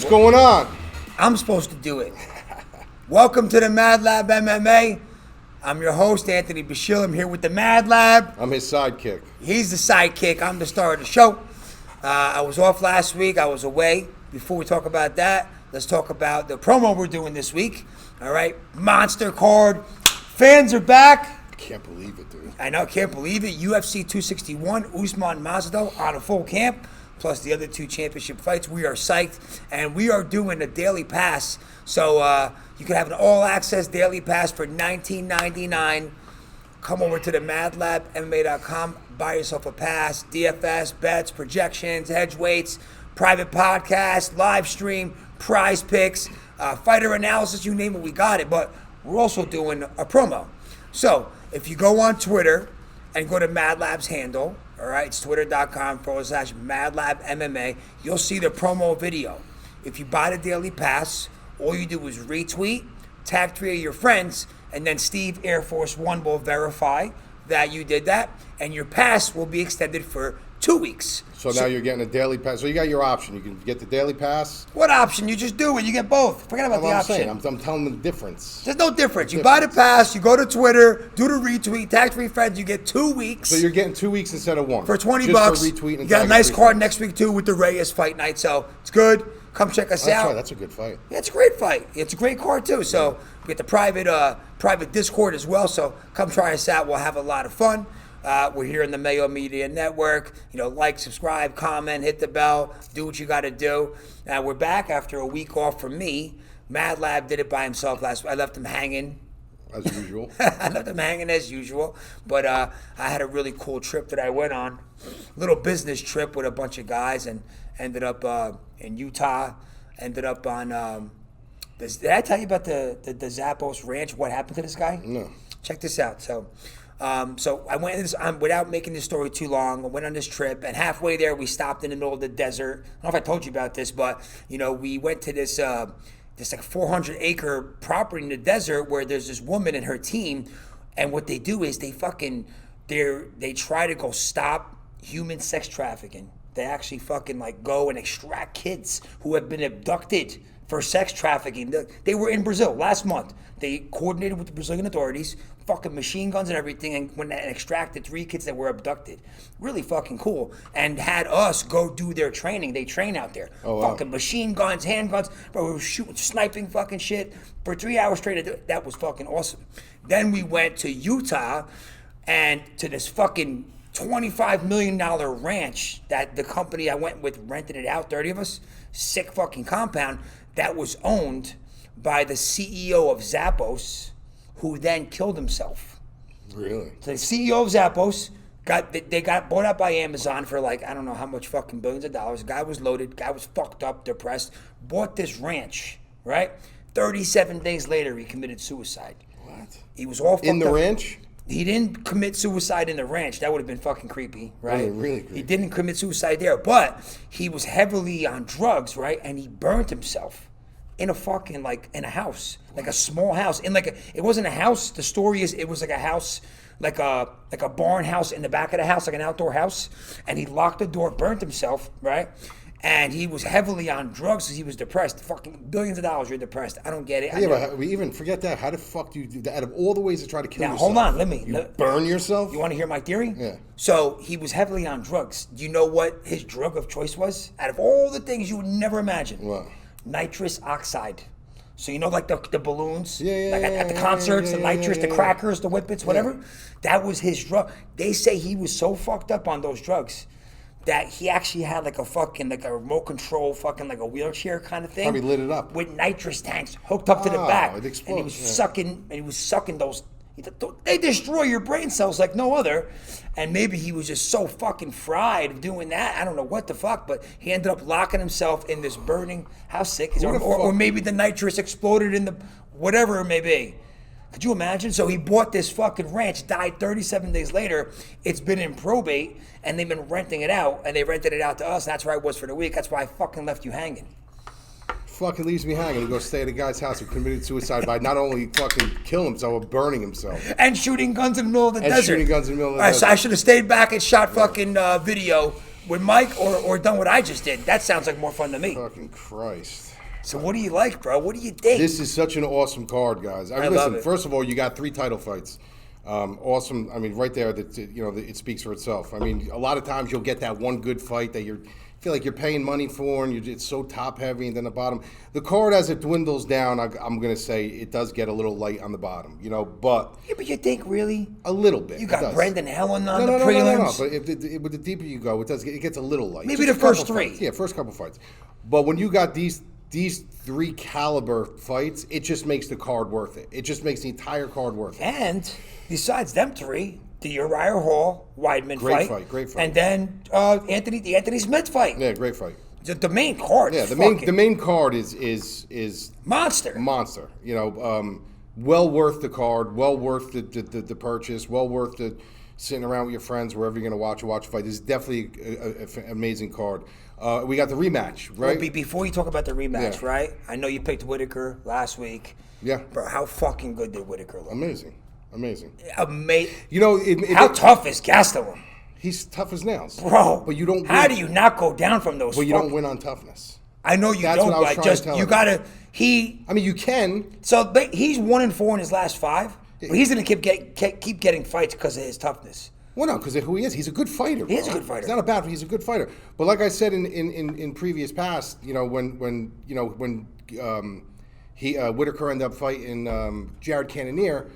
going on? I'm supposed to do it. Welcome to the Mad Lab MMA. I'm your host, Anthony Busciglio. I'm here with the Mad Lab. I'm his sidekick. He's the sidekick. I'm the star of the show. I was off last week. I was away. Before we talk about that, let's talk about the promo we're doing this week. All right, monster card. Fans are back. I can't believe it, dude. I know, can't believe it. UFC 261, Usman Masvidal on a full camp, plus the other 2 championship fights. We are psyched, and we are doing a daily pass. So you can have an all-access daily pass for $19.99. Come over to the MadLabMMA.com, buy yourself a pass, DFS, bets, projections, hedge weights, private podcast, live stream, prize picks, fighter analysis, you name it, we got it. But we're also doing a promo. So if you go on Twitter and go to Mad Lab's handle, all right, it's twitter.com/MadLabMMA, you'll see the promo video. If you buy the daily pass, all you do is retweet, tag 3 of your friends, and then Steve Air Force One will verify that you did that, and your pass will be extended for 2 weeks. So now you're getting a daily pass. So you got your option. You can get the daily pass. What option? You just do it. You get both. Forget about the option. I'm telling them the difference. There's no difference. You buy the pass, you go to Twitter, do the retweet, tag 3 friends, you get 2 weeks. So you're getting 2 weeks instead of 1. For $20. Just for retweet and you got a nice card friends. next week too with the Reyes fight night. So it's good. Come check us out. Right. That's a good fight. Yeah, it's a great fight. It's a great card too. So we get the private Discord as well. So come try us out. We'll have a lot of fun. We're here in the Mayo Media Network. You know, like, subscribe, comment, hit the bell, do what you got to do. We're back after a week off from me. Mad Lab did it by himself last week. I left him hanging. As usual. I left him hanging as usual. But I had a really cool trip that I went on. Little business trip with a bunch of guys, and ended up in Utah. Ended up on, did I tell you about the Zappos Ranch? What happened to this guy? No. Check this out. So I went in this, without making this story too long, I went on this trip, and halfway there we stopped in the middle of the desert. I don't know if I told you about this, but you know, we went to this like 400-acre property in the desert where there's this woman and her team, and what they do is they try to go stop human sex trafficking. They actually fucking like go and extract kids who have been abducted for sex trafficking. They were in Brazil last month. They coordinated with the Brazilian authorities, fucking machine guns and everything, and went and extracted 3 kids that were abducted. Really fucking cool. And had us go do their training. They train out there. Oh, wow. Fucking machine guns, handguns. Bro, we were shooting, sniping fucking shit for 3 hours straight. That was fucking awesome. Then we went to Utah and to this fucking $25 million ranch that the company I went with rented it out, 30 of us, sick fucking compound, that was owned by the CEO of Zappos, who then killed himself. Really? So the CEO of Zappos got bought out by Amazon for like, I don't know how much fucking billions of dollars. The guy was loaded, guy was fucked up, depressed, bought this ranch, right? 37 days later, he committed suicide. What? He was all fucked up. In the ranch? He didn't commit suicide in the ranch. That would have been fucking creepy, right? Really creepy. He didn't commit suicide there, but he was heavily on drugs, right? And he burnt himself in a fucking, like, in a house, like a small house. It wasn't a house. The story is it was like a house, like a barn house in the back of the house, like an outdoor house. And he locked the door, burnt himself, right? And he was heavily on drugs because he was depressed. Fucking billions of dollars, you're depressed. I don't get it. Yeah, but we even forget that. How the fuck do you do that? Out of all the ways to try to kill yourself. Now, hold on. You burn yourself? You want to hear my theory? Yeah. So he was heavily on drugs. Do you know what his drug of choice was? Out of all the things you would never imagine. What? Nitrous oxide. So you know, like the balloons? Yeah, like at the concerts, the nitrous, the crackers, the whippets, whatever? Yeah. That was his drug. They say he was so fucked up on those drugs that he actually had like a fucking, like a remote control fucking, like a wheelchair kind of thing. Probably lit it up. With nitrous tanks hooked up to the back. It explodes. And he was sucking those. They destroy your brain cells like no other. And maybe he was just so fucking fried of doing that. I don't know what the fuck, but he ended up locking himself in this burning, how sick is it? Or maybe the nitrous exploded in the, whatever it may be. Could you imagine? So he bought this fucking ranch, died 37 days later. It's been in probate, and they've been renting it out, and they rented it out to us. And that's where I was for the week. That's why I fucking left you hanging. Fucking leaves me hanging to go stay at a guy's house who committed suicide by not only fucking killing himself, but burning himself. And shooting guns in the middle of the desert. And shooting guns in the middle of the desert. So I should have stayed back and shot fucking video with Mike or done what I just did. That sounds like more fun to me. Fucking Christ. So what do you like, bro? What do you think? This is such an awesome card, guys. I mean, love listen, it. first of all, you got 3 title fights. Awesome. I mean, right there, that it speaks for itself. I mean, a lot of times you'll get that one good fight that you feel like you're paying money for, and it's so top heavy, and then the bottom. The card, as it dwindles down, I'm going to say it does get a little light on the bottom, but Yeah, but you think really? a little bit. You it got does. Brendan Helen on No, the no, no, prelims. no, no. But with the deeper you go, it gets a little light. Maybe Just the a first couple 3. fights. Yeah, first couple fights. But when you got these 3 caliber fights, it just makes the card worth it. It just makes the entire card worth it. And besides them 3, the Uriah Hall Weidman Great fight, fight. and then the Anthony Smith fight. Yeah, great fight. The main card. Yeah, is the main card is monster. monster. Well worth the card, well worth the purchase, well worth the sitting around with your friends wherever you're going to watch a fight. This is definitely an amazing card. We got the rematch, right? Well, before you talk about the rematch, Yeah. right? I know you picked Whitaker last week. Yeah. Bro, how fucking good did Whitaker look? Amazing. How tough is Gastelum? He's tough as nails, Bro, But you don't. How do you not go down from those? But you don't win on toughness. I know you That's don't, what I was but trying to just tell you him. gotta. I mean, you can. So he's 1-4 in his last 5. But he's gonna keep getting fights because of his toughness. Well, no, because of who he is. He's a good fighter. He is bro. a good fighter. He's not a bad. He's a good fighter. But like I said in previous past, when Whitaker ended up fighting Jared Cannonier,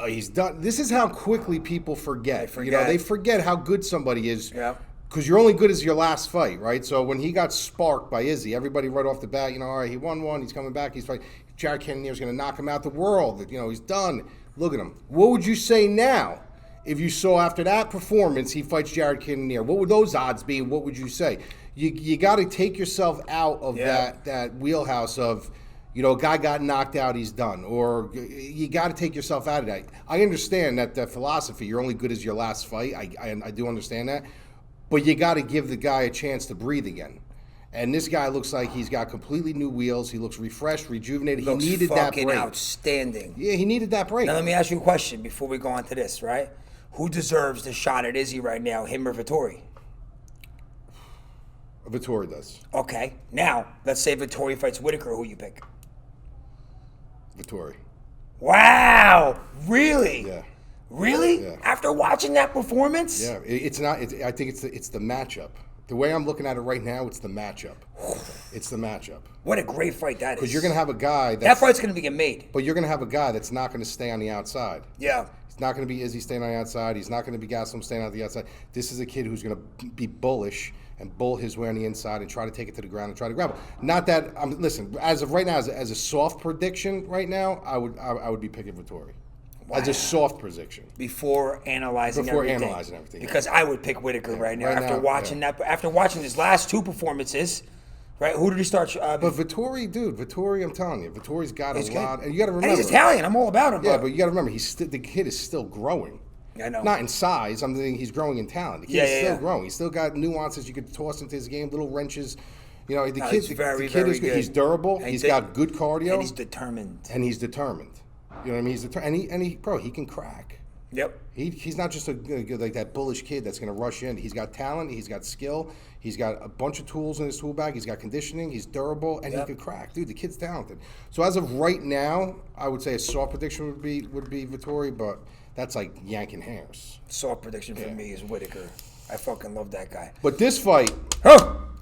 he's done. This is how quickly people forget. They forget how good somebody is. Yeah. Because you're only good as your last fight, right? So when he got sparked by Izzy, everybody right off the bat, all right, he won one, he's coming back, he's fighting. Jared Cannonier's going to knock him out the world. He's done. Look at him. What would you say now if you saw after that performance he fights Jared Cannonier? What would those odds be? What would you say? You got to take yourself out of that wheelhouse of, a guy got knocked out, he's done. Or you got to take yourself out of that. I understand that philosophy, you're only good as your last fight. I do understand that. But you got to give the guy a chance to breathe again. And this guy looks like he's got completely new wheels. He looks refreshed, rejuvenated. He needed that break. Outstanding. Yeah, he needed that break. Now let me ask you a question before we go on to this, right? Who deserves the shot at Izzy right now, him or Vettori? Vettori does. Okay. Now, let's say Vettori fights Whitaker. Who you pick? Vettori. Wow. Really? Yeah. Really? Yeah. After watching that performance? Yeah, it's not. I think it's the matchup. The way I'm looking at it right now, it's the matchup. It's the matchup. What a great fight that is. Because you're going to have a guy that fight's going to be made. But you're going to have a guy that's not going to stay on the outside. Yeah. He's not going to be Izzy staying on the outside. He's not going to be Gastelum staying on the outside. This is a kid who's going to be bullish and bull his way on the inside and try to take it to the ground and try to grab it. Not that listen, as of right now, as a soft prediction right now, I would be picking Vettori. Wow. As a soft prediction. Before analyzing everything. Because I would pick Whitaker right now after watching his last 2 performances. Right? Who did he start? But Vettori, I'm telling you, Vittori's got a lot, and you got to remember. And he's Italian. I'm all about him. Yeah, but you got to remember, the kid is still growing. I know. Not in size. I'm thinking he's growing in talent. The kid is still growing. He's still got nuances you could toss into his game, little wrenches. The kid is good. He's durable. He's got good cardio. And he's determined. You know what I mean? And he can crack. Yep. He's not just like that bullish kid that's going to rush in. He's got talent. He's got skill. He's got a bunch of tools in his tool bag. He's got conditioning. He's durable, and he can crack. Dude, the kid's talented. So as of right now, I would say a soft prediction would be Vettori, but that's like yanking hairs. Soft prediction for me is Whitaker. I fucking love that guy. But this fight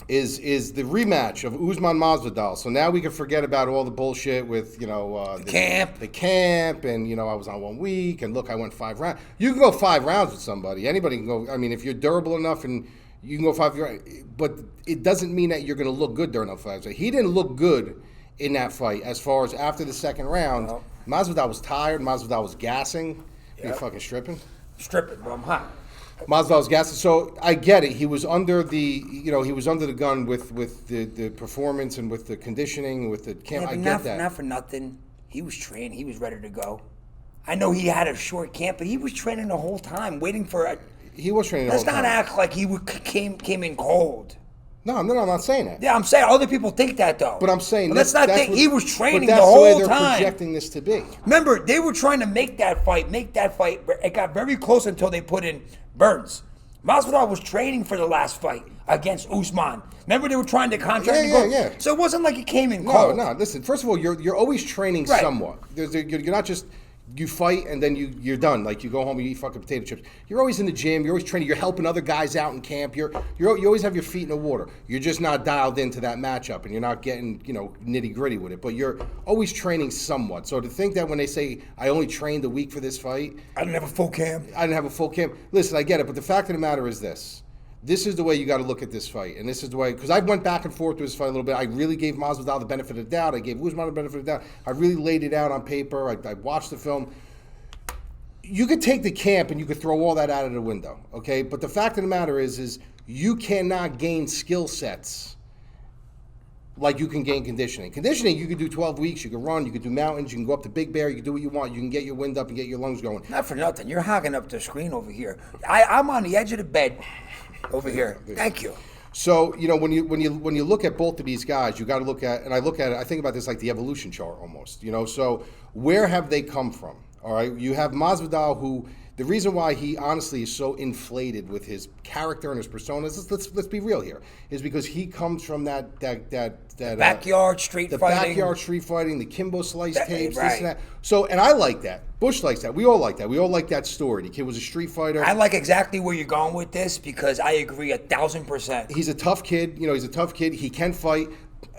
is the rematch of Usman Masvidal. So now we can forget about all the bullshit with the camp, and I was on 1 week, and look, I went 5 rounds. You can go 5 rounds with somebody. Anybody can go. I mean, if you're durable enough and you can go 5 rounds, but it doesn't mean that you're going to look good during that fight. So he didn't look good in that fight. As far as after the second round, Masvidal was tired. Masvidal was gassing. You're fucking stripping, bro. I'm hot. Masvidal was gassing. So I get it. He was under the gun with the performance and with the conditioning, with the camp. Yeah, I get that. Not for nothing. He was trained. He was ready to go. I know he had a short camp, but he was training the whole time, waiting for. He was training. Let's not act like he came in cold. No, I'm not saying that. Yeah, I'm saying other people think that though. But I'm saying let's not think he was training the whole time. That's the way they're projecting this to be. Remember, they were trying to make that fight. It got very close until they put in Burns. Masvidal was training for the last fight. against Usman. Remember they were trying to contract him? Yeah. So it wasn't like he came in cold. No. Listen, first of all, you're always training Right. somewhat. You're not just you fight and then you're done. Like you go home, you eat fucking potato chips. You're always in the gym. You're always training. You're helping other guys out in camp. You always have your feet in the water. You're just not dialed into that matchup, and you're not getting nitty gritty with it. But you're always training somewhat. So to think that when they say I only trained a week for this fight, I didn't have a full camp. Listen, I get it, but the fact of the matter is this. This is the way you got to look at this fight, and this is the way, because I went back and forth with this fight a little bit. I really gave Masvidal the benefit of the doubt. I gave Usman the benefit of the doubt. I really laid it out on paper. I watched the film. You could take the camp and you could throw all that out of the window, okay? But the fact of the matter is you cannot gain skill sets like you can gain conditioning. Conditioning, you could do 12 weeks, you can run, you could do mountains, you can go up to Big Bear, you can do what you want, you can get your wind up and get your lungs going. Not for nothing. You're hogging up the screen over here. I'm on the edge of the bed over here. Thank you. So, when you look at both of these guys, you got to look at, and I look at it, I think about this like the evolution chart almost, so where have they come from? All right, you have Masvidal, who the reason why he honestly is so inflated with his character and his personas, let's be real here, is because he comes from that backyard street fighting, the Kimbo Slice tapes, right. this and that. So, and I like that. Bush likes that. We all like that. We all like that story. The kid was a street fighter. I like exactly where you're going with this because I agree 1,000%. He's a tough kid. He's a tough kid. He can fight.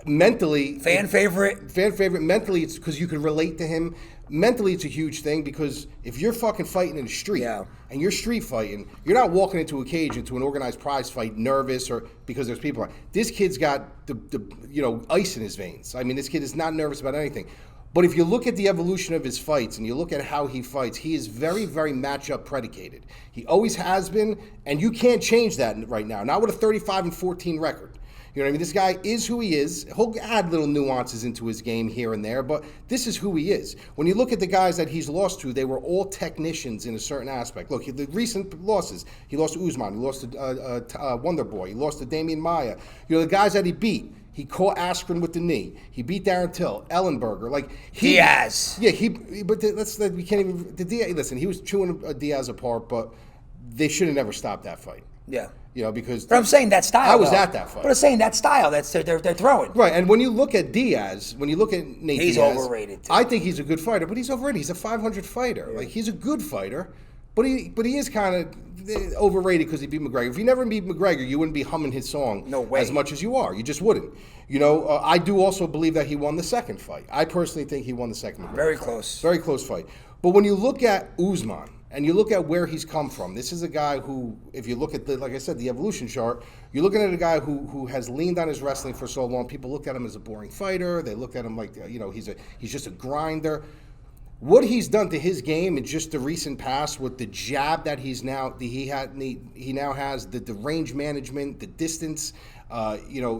Mentally, fan favorite. Mentally, it's because you can relate to him. Mentally, it's a huge thing because if you're fucking fighting in the street and you're street fighting, you're not walking into a cage, into an organized prize fight, nervous or because there's people. This kid's got the ice in his veins. I mean, this kid is not nervous about anything. But if you look at the evolution of his fights and you look at how he fights, he is very, very matchup predicated. He always has been, and you can't change that right now. Not with a 35-14 record. You know what I mean? This guy is who he is. He'll add little nuances into his game here and there, but this is who he is. When you look at the guys that he's lost to, they were all technicians in a certain aspect. Look, the recent losses, he lost to Usman, he lost to Wonder Boy, he lost to Damian Maia. The guys that he beat, he caught Askren with the knee. He beat Darren Till, Ellenberger, Diaz. Yeah, we can't even. Diaz. Listen, he was chewing Diaz apart, but they should have never stopped that fight. Yeah. Because. But I'm saying that style. I was at that fight. But I'm saying that style. That's they're throwing. Right, and when you look at Diaz, when you look at Nate he's Diaz, overrated. Too. I think he's a good fighter, but he's overrated. He's a 500 fighter. Yeah. He's a good fighter, but he is kind of overrated because he beat McGregor. If you never beat McGregor, you wouldn't be humming his song as much as you are. You just wouldn't. I do also believe that he won the second fight. I personally think he won the second McGregor Very fight. close. Very close fight. But when you look at Usman, and you look at where he's come from, this is a guy who, if you look at like I said, the evolution chart, you're looking at a guy who has leaned on his wrestling for so long. People look at him as a boring fighter. They look at him like, he's just a grinder. What he's done to his game in just the recent past with the jab that he now has, the range management, the distance,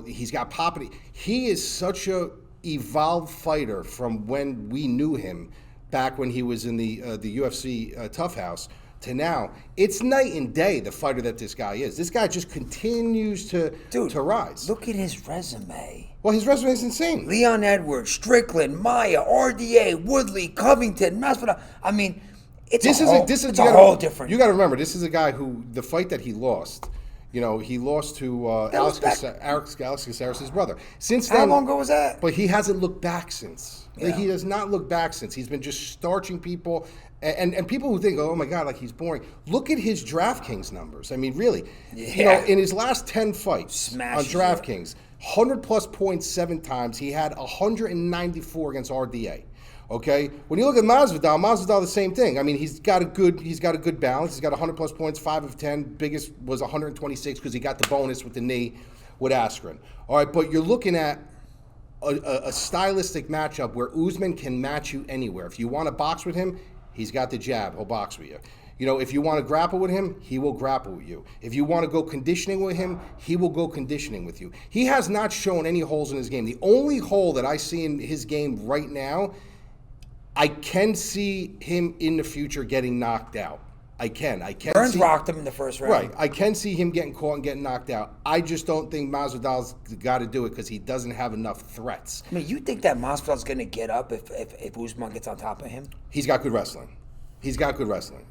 he's got popping. He is such a evolved fighter from when we knew him back when he was in the UFC Tough House to now. It's night and day, the fighter that this guy is. This guy just continues to rise. Look at his resume. Well, his resume is insane. Leon Edwards, Strickland, Maia, RDA, Woodley, Covington, Masvidal. I mean, it's a whole different. You got to remember, this is a guy who, the fight that he lost, he lost to Alex Caceres' brother. Since then, how long ago was that? But he hasn't looked back since. Yeah. He has not looked back since. He's been just starching people. And people who think, oh my God, he's boring. Look at his DraftKings numbers. I mean, really. Yeah. In his last 10 fights on DraftKings, 100 plus points 7 times. He had 194 against RDA. Okay? When you look at Masvidal the same thing. I mean, he's got a good balance. He's got 100 plus points, 5 of 10. Biggest was 126 because he got the bonus with the knee with Askren. All right, but you're looking at a stylistic matchup where Usman can match you anywhere. If you want to box with him, he's got the jab. He'll box with you. If you want to grapple with him, he will grapple with you. If you want to go conditioning with him, he will go conditioning with you. He has not shown any holes in his game. The only hole that I see in his game right now, I can see him in the future getting knocked out. I can. Burns rocked him in the first round. Right. I can see him getting caught and getting knocked out. I just don't think Masvidal's got to do it because he doesn't have enough threats. I mean, you think that Masvidal's going to get up if Usman gets on top of him? He's got good wrestling.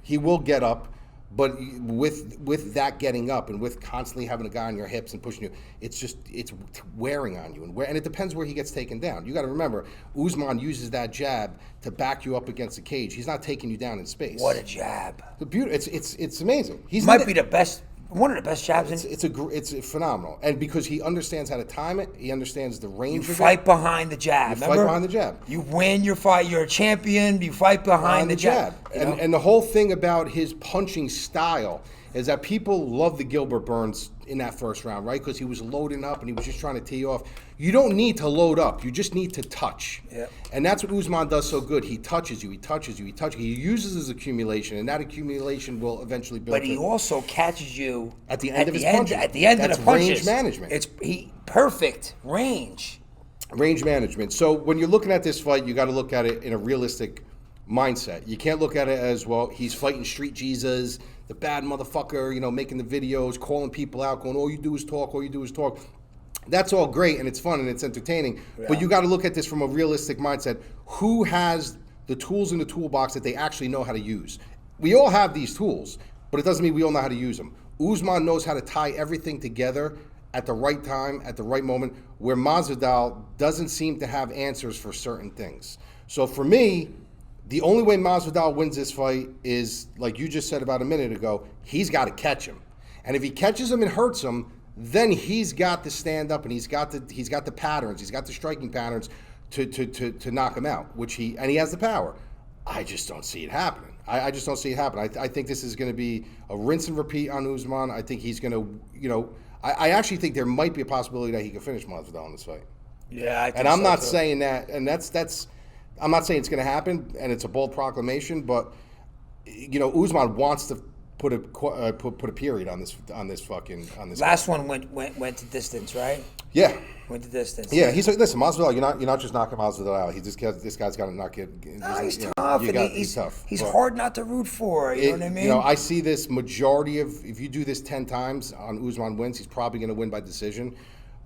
He will get up. But with that getting up and with constantly having a guy on your hips and pushing you, it's wearing on you. And it depends where he gets taken down. You got to remember, Usman uses that jab to back you up against the cage. He's not taking you down in space. What a jab! It's amazing. He might be the best. One of the best jabs. It's phenomenal, and because he understands how to time it, he understands the range of it. You fight behind the jab. Fight behind the jab. You win your fight. You're a champion. You fight behind the jab. And the whole thing about his punching style is that people love the Gilbert Burns in that first round, right? Because he was loading up and he was just trying to tee you off. You don't need to load up. You just need to touch. Yep. And that's what Usman does so good. He touches you. He touches you. He touches you. He uses his accumulation, and that accumulation will eventually build. But he also catches you at the end of his punches. At the end of the punches. Range management. It's perfect range. Range management. So when you're looking at this fight, you got to look at it in a realistic mindset. You can't look at it as, well, he's fighting street Jesus, the bad motherfucker, making the videos, calling people out, going, all you do is talk, all you do is talk. That's all great, and it's fun, and it's entertaining. Yeah. But you got to look at this from a realistic mindset. Who has the tools in the toolbox that they actually know how to use? We all have these tools, but it doesn't mean we all know how to use them. Usman knows how to tie everything together at the right time, at the right moment, where Masvidal doesn't seem to have answers for certain things. So for me, the only way Masvidal wins this fight is, like you just said about a minute ago, he's got to catch him. And if he catches him and hurts him, then he's got to stand up, and he's got the patterns, he's got the striking patterns to knock him out, he has the power. I just don't see it happening. I just don't see it happening. I think this is going to be a rinse and repeat on Usman. I think he's going to, I actually think there might be a possibility that he can finish Masvidal in this fight. Yeah, I think and I'm so not too. saying that, and that's. I'm not saying it's going to happen, and it's a bold proclamation, but Usman wants to put a period on this. Last one went to distance, right? Yeah, went to distance. Yeah, he's like, listen, Masvidal, you're not just knocking Masvidal out. This guy's got to knock it. No, he's tough. He's tough. He's hard not to root for. You know what I mean? I see this majority of, if you do this 10 times on Usman wins, he's probably going to win by decision.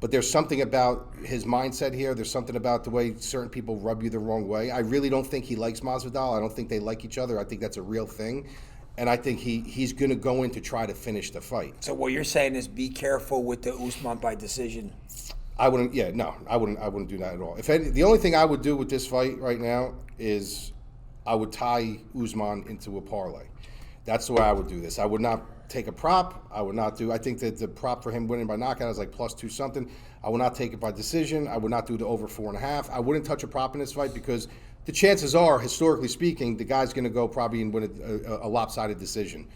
But there's something about his mindset here. There's something about the way certain people rub you the wrong way. I really don't think he likes Masvidal. I don't think they like each other. I think that's a real thing. And I think he's going to go in to try to finish the fight. So what you're saying is be careful with the Usman by decision. I wouldn't do that at all. The only thing I would do with this fight right now is I would tie Usman into a parlay. That's the way I would do this. I would not take a prop. I think that the prop for him winning by knockout is like +2 something. I would not take it by decision. I would not do the over 4.5. I wouldn't touch a prop in this fight because the chances are, historically speaking, the guy's going to go probably and win a lopsided decision.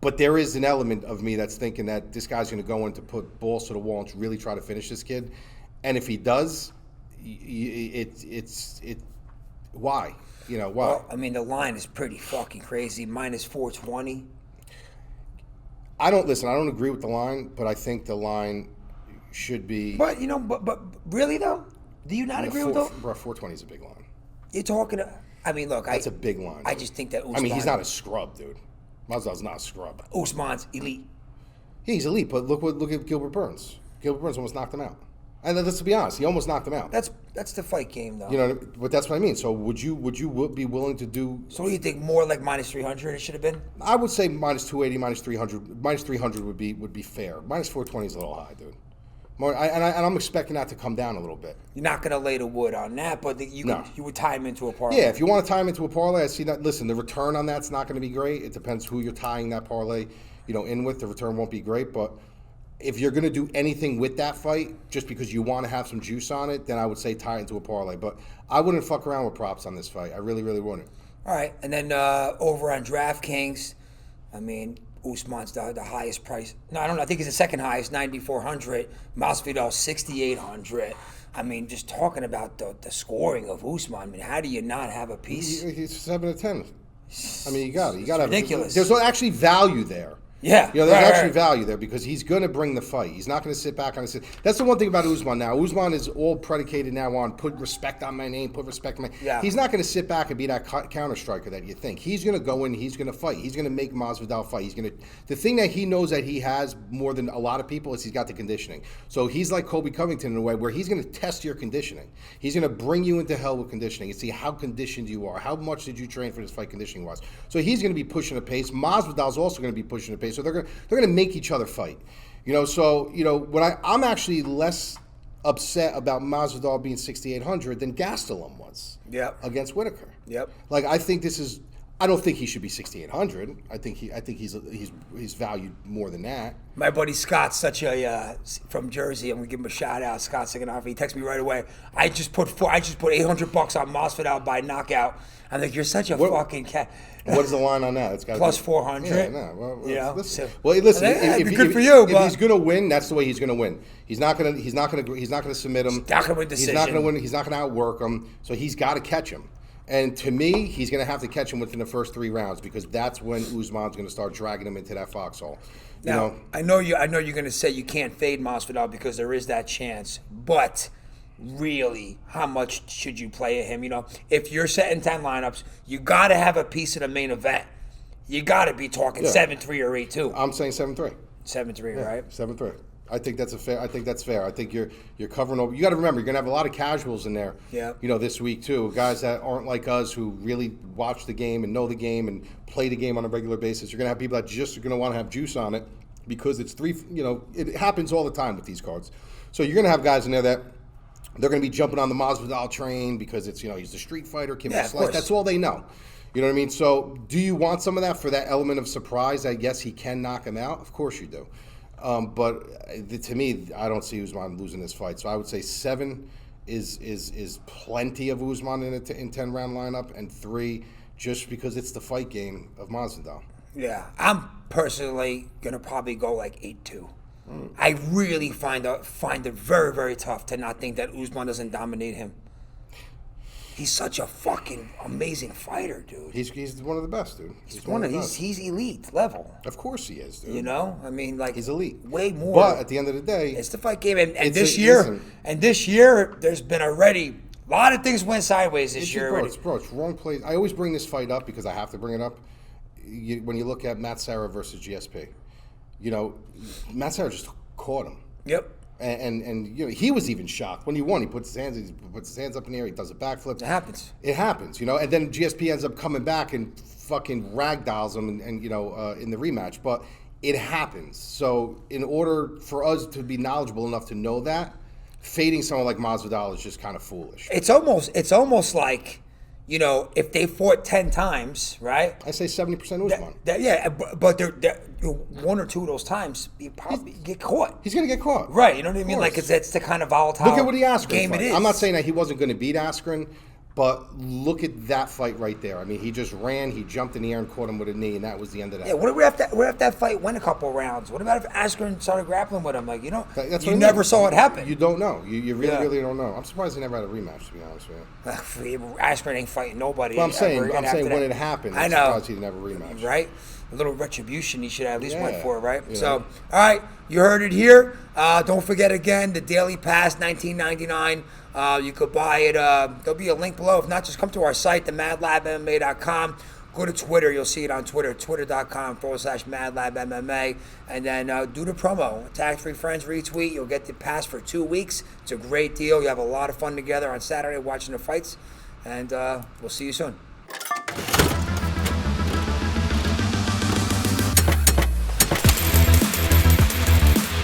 But there is an element of me that's thinking that this guy's going to go in to put balls to the wall and really try to finish this kid. And if he does, why? Why? Well, I mean, the line is pretty fucking crazy. -420. I don't agree with the line, but I think the line should be. But but really though, do you not agree with that? Bro, 420 is a big line. You're talking. I mean, look, that's a big line. I just think that Usman. I mean, he's not a scrub, dude. Masvidal's not a scrub. Usman's elite. Yeah, he's elite, but look at Gilbert Burns. Gilbert Burns almost knocked him out. And let's be honest, he almost knocked him out. That's the fight game, though. But that's what I mean. So would you be willing to do? So what do you think? More like -300 it should have been. I would say -280, -300. -300 would be fair. -420 is a little high, dude. And I'm expecting that to come down a little bit. You're not going to lay the wood on that, but you would tie him into a parlay. Yeah, if you want to tie him into a parlay, I see that. Listen, the return on that's not going to be great. It depends who you're tying that parlay, in with. The return won't be great, but if you're going to do anything with that fight, just because you want to have some juice on it, then I would say tie it into a parlay. But I wouldn't fuck around with props on this fight. I really, really wouldn't. All right, and then over on DraftKings, I mean, Usman's the highest price. No, I don't know. I think he's the second highest, 9,400. Masvidal, 6,800. I mean, just talking about the scoring of Usman. I mean, how do you not have a piece? He's 7 to 10. I mean, you got it. You got to. Ridiculous. There's actually value there. Yeah, You know, there's right, actually right. value there because he's going to bring the fight. He's not going to sit back on his. That's the one thing about Usman now. Usman is all predicated now on put respect on my name, put respect on my. Yeah. He's not going to sit back and be that counter striker that you think. He's going to go in. He's going to fight. He's going to make Masvidal fight. He's going to. The thing that he knows that he has more than a lot of people is he's got the conditioning. So he's like Kobe Covington in a way where he's going to test your conditioning. He's going to bring you into hell with conditioning and see how conditioned you are. How much did you train for this fight conditioning wise? So he's going to be pushing the pace. Masvidal's also going to be pushing the pace. So they're going to make each other fight. You know, so, you know, when I'm actually less upset about Masvidal being 6,800 than Gastelum was against Whitaker. Yep. Like, I think this is, I don't think he should be 6,800. I think he's valued more than that. My buddy Scott's such a from Jersey. I'm gonna give him a shout out. Scott Siganoff. He texted me right away. I just put $800 on Masvidal by knockout. I'm like, you're such a fucking cat. What is the line on that? It's got Plus 400. Yeah, no. Well, Yeah. listen. So- Listen. That'd be good for you, If but- he's gonna win, that's the way he's gonna win. He's not gonna submit him. Not gonna win decision. He's not gonna win. He's not gonna outwork him. So he's got to catch him. And to me, he's gonna have to catch him within the first 3 rounds because that's when Usman's gonna start dragging him into that foxhole. You Now, know. I know you're going to say you can't fade Masvidal because there is that chance, but really, how much should you play at him? You know, if you're setting 10 lineups, you got to have a piece of the main event. You got to be talking 7-3 or 8-2. I'm saying 7-3. 7-3, right? 7-3. I think that's fair. I think that's fair. I think you're covering over. You got to remember, you're gonna have a lot of casuals in there. Yeah. You know, this week too, guys that aren't like us who really watch the game and know the game and play the game on a regular basis. You're gonna have people that just are gonna want to have juice on it because it's 3. You know, it happens all the time with these cards. So you're gonna have guys in there that they're gonna be jumping on the Masvidal train because it's, you know, he's the street fighter, Kim Yeah, of Slice. course. That's all they know. You know what I mean? So do you want some of that for that element of surprise that yes, he can knock him out? Of course you do. But to me, I don't see Usman losing this fight. So I would say 7 is plenty of Usman in 10-round lineup, and 3 just because it's the fight game of Masvidal. Yeah. I'm personally going to probably go like 8-2. I really find it very, very tough to not think that Usman doesn't dominate him. He's such a fucking amazing fighter, dude. He's one of the best, dude. He's elite level. Of course he is, dude. You know, I mean, like He's elite. way more. But at the end of the day, It's the fight game, and It's this a- year, listen. there's been already a lot of things went sideways this year. bro, already. it's wrong place. I always bring this fight up because I have to bring it up. When you look at Matt Serra versus GSP, you know, Matt Serra just caught him. Yep, And you know, he was even shocked when he won. He puts his hands up in the air. He does a backflip. it happens. It happens, you know. And then GSP ends up coming back and fucking ragdolls him, and you know, in the rematch. But it happens. So in order for us to be knowledgeable enough to know that, fading someone like Masvidal is just kind of foolish. It's almost like, you know, if they fought 10 times, right? I say 70% Usman. But they're 1 or 2 of those times, you probably get caught. He's gonna get caught. Right, you know what I mean? course. Like, it's the kind of volatile Look at what he Askren game fight. it is. I'm not saying that he wasn't going to beat Askren, but look at that fight right there. I mean, he just ran, he jumped in the air and caught him with a knee, and that was the end of that. Yeah, what if that fight went a couple rounds? What about if Askren started grappling with him? Like, you know, That's what you I mean. never saw it happen. You don't know. You really, Yeah. really don't know. I'm surprised he never had a rematch, to be honest with you. Askren ain't fighting nobody. But I'm saying ever again after when that. it happened, I I'm know. surprised he didn't have a rematch. Right? A little retribution he should have at least went Yeah. for, right? Yeah. So, all right, you heard it here. Don't forget again, the Daily Pass, $19.99. You could buy it. There'll be a link below. If not, just come to our site, themadlabmma.com. Go to Twitter. You'll see it on Twitter, twitter.com/madlabmma. And then do the promo. Tax-free friends retweet. You'll get the pass for 2 weeks. It's a great deal. You have a lot of fun together on Saturday watching the fights. And we'll see you soon.